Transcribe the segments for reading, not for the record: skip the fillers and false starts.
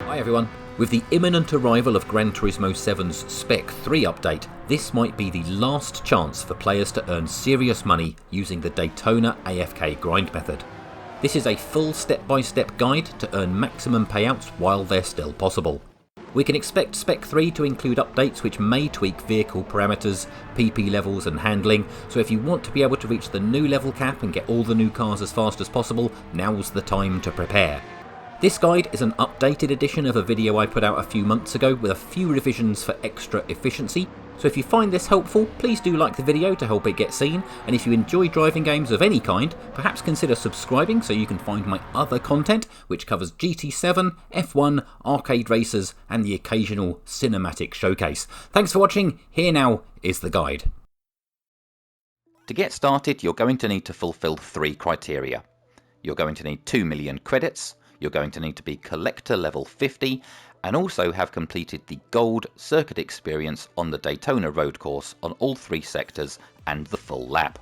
Hi everyone. With the imminent arrival of Gran Turismo 7's Spec 3 update, this might be the last chance for players to earn serious money using the Daytona AFK grind method. This is a full step-by-step guide to earn maximum payouts while they're still possible. We can expect Spec 3 to include updates which may tweak vehicle parameters, PP levels and handling, so if you want to be able to reach the new level cap and get all the new cars as fast as possible, now's the time to prepare. This guide is an updated edition of a video I put out a few months ago with a few revisions for extra efficiency, so if you find this helpful, please do like the video to help it get seen, and if you enjoy driving games of any kind, perhaps consider subscribing so you can find my other content, which covers GT7, F1, arcade racers, and the occasional cinematic showcase. Thanks for watching, here now is the guide. To get started, you're going to need to fulfill 3 criteria. You're going to need 2 million credits, you're going to need to be collector level 50, and also have completed the gold circuit experience on the Daytona road course on all 3 sectors and the full lap.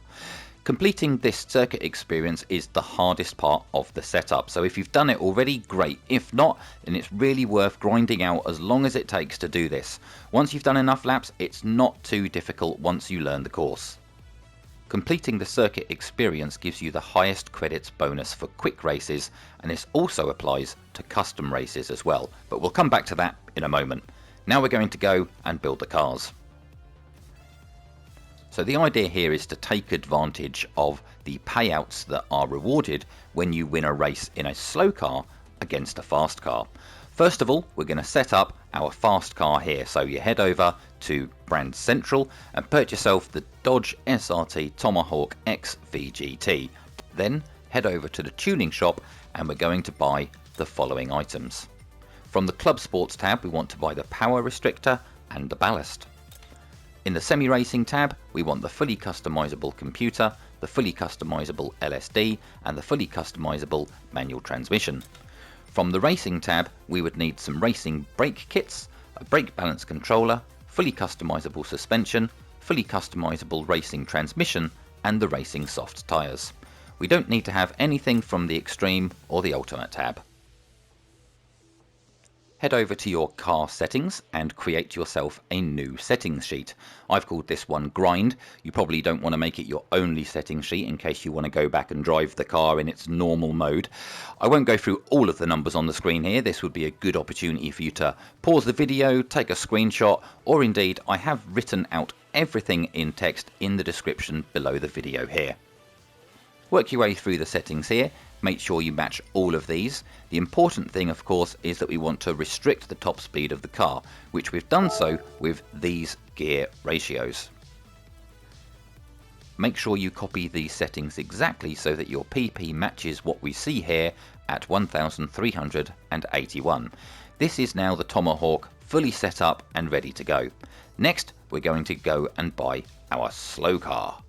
Completing this circuit experience is the hardest part of the setup, so if you've done it already, great. If not, then it's really worth grinding out as long as it takes to do this. Once you've done enough laps, it's not too difficult once you learn the course. Completing the circuit experience gives you the highest credits bonus for quick races, and this also applies to custom races as well, but we'll come back to that in a moment. Now we're going to go and build the cars. So the idea here is to take advantage of the payouts that are rewarded when you win a race in a slow car against a fast car. First of all, we're going to set up our fast car here, so you head over to Brand Central and purchase yourself the Dodge SRT Tomahawk X VGT. Then head over to the tuning shop and we're going to buy the following items. From the Club Sports tab, we want to buy the power restrictor and the ballast. In the semi-racing tab, we want the fully customizable computer, the fully customizable LSD and the fully customizable manual transmission. From the racing tab, we would need some racing brake kits, a brake balance controller, fully customizable suspension, fully customizable racing transmission, and the racing soft tyres. We don't need to have anything from the Extreme or the Ultimate tab. Head over to your car settings and create yourself a new settings sheet. I've called this one Grind. You probably don't want to make it your only settings sheet in case you want to go back and drive the car in its normal mode. I won't go through all of the numbers on the screen here. This would be a good opportunity for you to pause the video, take a screenshot, or indeed I have written out everything in text in the description below the video here. Work your way through the settings here. Make sure you match all of these. The important thing, of course, is that we want to restrict the top speed of the car, which we've done so with these gear ratios. Make sure you copy these settings exactly so that your PP matches what we see here at 1381. This is now the Tomahawk fully set up and ready to go. Next, we're going to go and buy our slow car.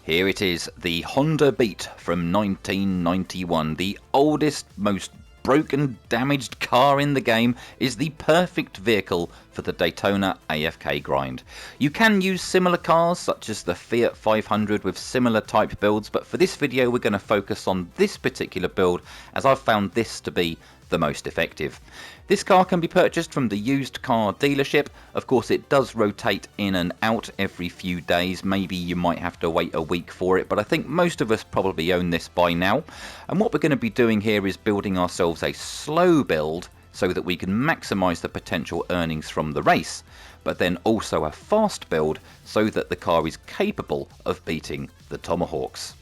Here it is, the Honda Beat from 1991. The oldest, most broken, damaged car in the game is the perfect vehicle for the Daytona AFK grind. You can use similar cars such as the Fiat 500 with similar type builds, but for this video we're going to focus on this particular build as I've found this to be the most effective. This car can be purchased from the used car dealership. Of course it does rotate in and out every few days. Maybe you might have to wait a week for it, but I think most of us probably own this by now. And what we're going to be doing here is building ourselves a slow build so that we can maximize the potential earnings from the race, but then also a fast build so that the car is capable of beating the Tomahawks.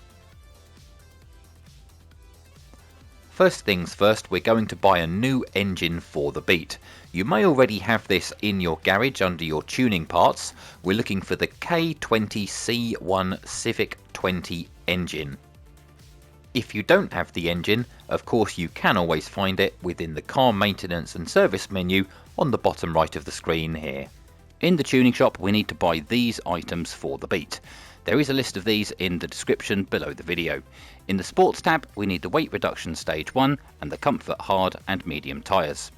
First things first, we're going to buy a new engine for the Beat. You may already have this in your garage under your tuning parts. We're looking for the K20C1 Civic 20 engine. If you don't have the engine, of course you can always find it within the car maintenance and service menu on the bottom right of the screen here. In the tuning shop we need to buy these items for the Beat. There is a list of these in the description below the video. In the Sports tab, we need the weight reduction stage 1 and the comfort hard and medium tyres.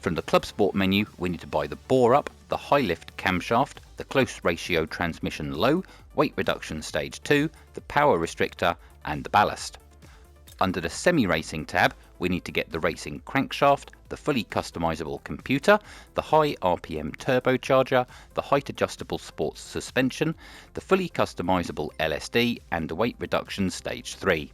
From the Club Sport menu, we need to buy the bore up, the high lift camshaft, the close ratio transmission low, weight reduction stage 2, the power restrictor and the ballast. Under the semi-racing tab, we need to get the racing crankshaft, the fully customizable computer, the high RPM turbocharger, the height adjustable sports suspension, the fully customizable LSD, and the weight reduction stage 3.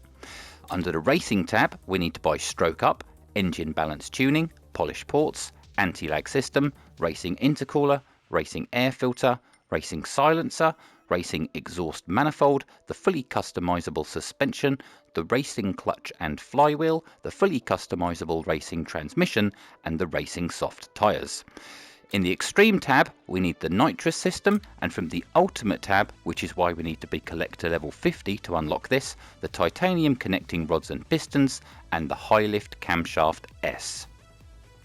Under the racing tab, we need to buy stroke up, engine balance tuning, polish ports, anti-lag system, racing intercooler, racing air filter, racing silencer, racing exhaust manifold, the fully customizable suspension, the racing clutch and flywheel, the fully customizable racing transmission, and the racing soft tyres. In the Extreme tab, we need the nitrous system, and from the Ultimate tab, which is why we need to be collector level 50 to unlock this, the titanium connecting rods and pistons, and the high lift camshaft S.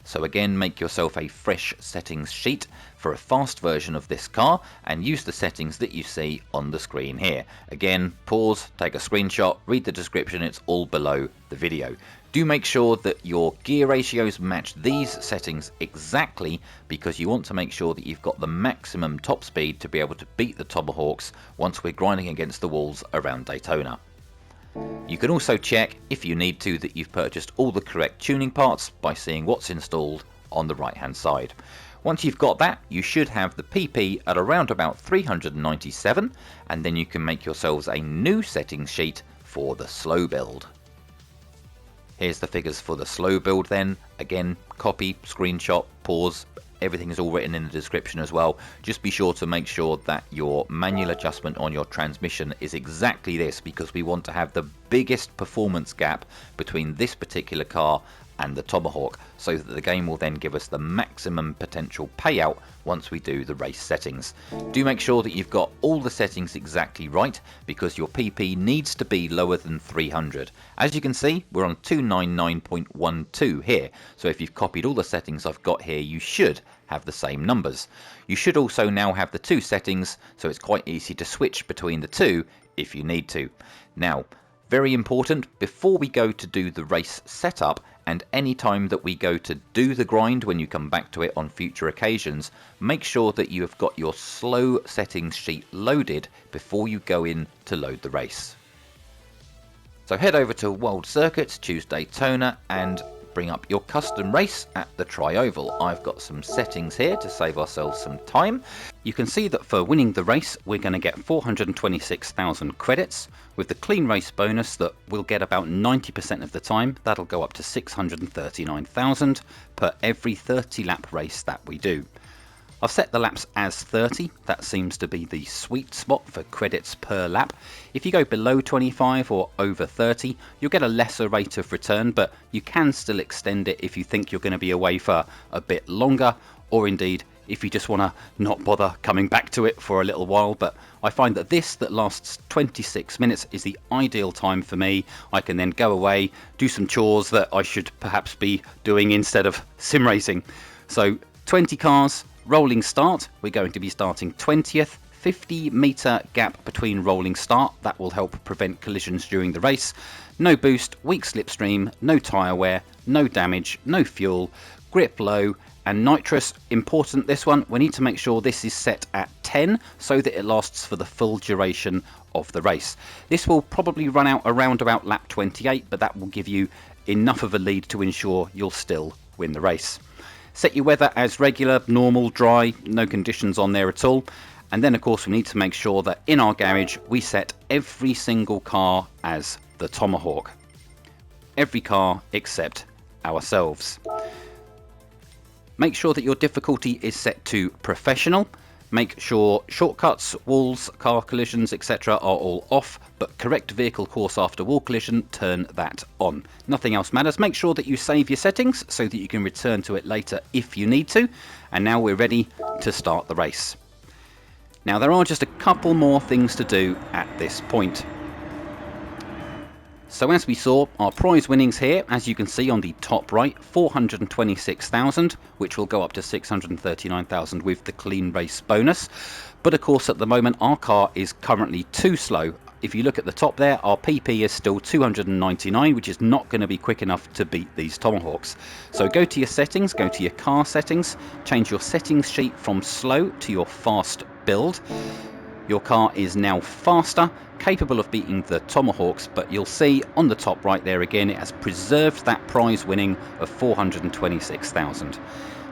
So again, make yourself a fresh settings sheet for a fast version of this car and use the settings that you see on the screen here. Again, pause, take a screenshot, read the description, it's all below the video. Do make sure that your gear ratios match these settings exactly, because you want to make sure that you've got the maximum top speed to be able to beat the Tomahawks once we're grinding against the walls around Daytona. You can also check, if you need to, that you've purchased all the correct tuning parts by seeing what's installed on the right hand side. Once you've got that, you should have the PP at around about 397, and then you can make yourselves a new settings sheet for the slow build. Here's the figures for the slow build then. Again, copy, screenshot, pause, everything is all written in the description as well. Just be sure to make sure that your manual adjustment on your transmission is exactly this, because we want to have the biggest performance gap between this particular car and the Tomahawk, so that the game will then give us the maximum potential payout once we do the race settings. Do make sure that you've got all the settings exactly right, because your PP needs to be lower than 300. As you can see, we're on 299.12 here, so if you've copied all the settings I've got here, you should have the same numbers. You should also now have the two settings, so it's quite easy to switch between the two if you need to. Now, very important, before we go to do the race setup, and any time that we go to do the grind when you come back to it on future occasions, make sure that you have got your slow settings sheet loaded before you go in to load the race. So head over to World Circuits, choose Daytona, and bring up your custom race at the tri-oval. I've got some settings here to save ourselves some time. You can see that for winning the race, we're going to get 426,000 credits. With the clean race bonus that we'll get about 90% of the time, that'll go up to 639,000 per every 30 lap race that we do. I've set the laps as 30, that seems to be the sweet spot for credits per lap. If you go below 25 or over 30, you'll get a lesser rate of return, but you can still extend it if you think you're going to be away for a bit longer, or indeed if you just want to not bother coming back to it for a little while. But I find that this that lasts 26 minutes is the ideal time for me. I can then go away, do some chores that I should perhaps be doing instead of sim racing. So 20 cars, rolling start, we're going to be starting 20th, 50-metre gap between rolling start, that will help prevent collisions during the race. No boost, weak slipstream, no tyre wear, no damage, no fuel, grip low, and nitrous, important this one, we need to make sure this is set at 10 so that it lasts for the full duration of the race. This will probably run out around about lap 28, but that will give you enough of a lead to ensure you'll still win the race. Set your weather as regular, normal, dry, no conditions on there at all. And then of course we need to make sure that in our garage we set every single car as the Tomahawk. Every car except ourselves. Make sure that your difficulty is set to professional. Make sure shortcuts, walls, car collisions, etc. are all off, but correct vehicle course after wall collision, turn that on. Nothing else matters. Make sure that you save your settings so that you can return to it later if you need to. And now we're ready to start the race. Now there are just a couple more things to do at this point. So as we saw, our prize winnings here, as you can see on the top right, 426,000, which will go up to 639,000 with the clean race bonus. But of course at the moment our car is currently too slow. If you look at the top there, our PP is still 299, which is not going to be quick enough to beat these Tomahawks. So go to your settings, go to your car settings, change your settings sheet from slow to your fast build. Your car is now faster, capable of beating the Tomahawks, but you'll see on the top right there again, it has preserved that prize winning of 426,000.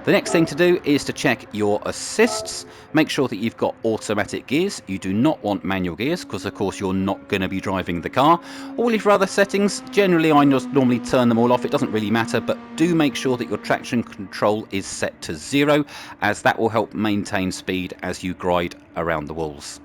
The next thing to do is to check your assists. Make sure that you've got automatic gears. You do not want manual gears because of course you're not going to be driving the car. All of your other settings, generally I just normally turn them all off. It doesn't really matter, but do make sure that your traction control is set to 0, as that will help maintain speed as you glide around the walls.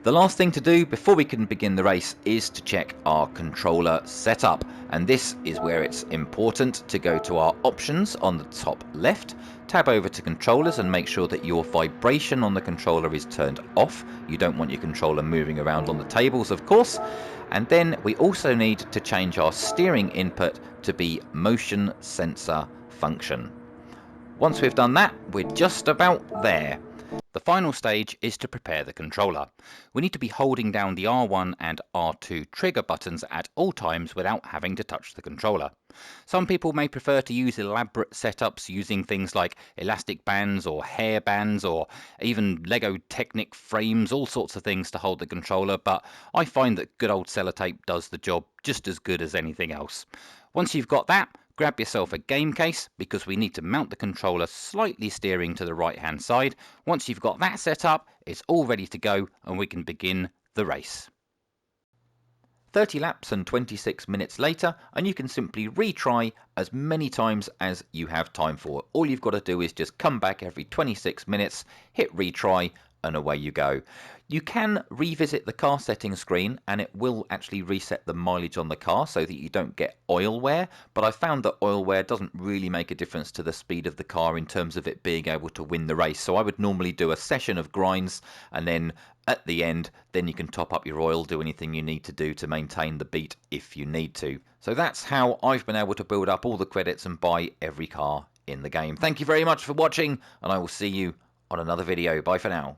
The last thing to do before we can begin the race is to check our controller setup, and this is where it's important to go to our options on the top left, tab over to controllers and make sure that your vibration on the controller is turned off. You don't want your controller moving around on the tables, of course. And then we also need to change our steering input to be motion sensor function. Once we've done that, we're just about there. The final stage is to prepare the controller. We need to be holding down the R1 and R2 trigger buttons at all times without having to touch the controller. Some people may prefer to use elaborate setups using things like elastic bands or hair bands or even Lego Technic frames, all sorts of things to hold the controller, but I find that good old sellotape does the job just as good as anything else. Once you've got that, grab yourself a game case because we need to mount the controller slightly steering to the right hand side. Once you've got that set up, it's all ready to go and we can begin the race. 30 laps and 26 minutes later, and you can simply retry as many times as you have time for. All you've got to do is just come back every 26 minutes, hit retry, and away you go. You can revisit the car settings screen and it will actually reset the mileage on the car so that you don't get oil wear, but I found that oil wear doesn't really make a difference to the speed of the car in terms of it being able to win the race. So I would normally do a session of grinds and then at the end, then you can top up your oil, do anything you need to do to maintain the beat if you need to. So that's how I've been able to build up all the credits and buy every car in the game. Thank you very much for watching, and I will see you on another video. Bye for now.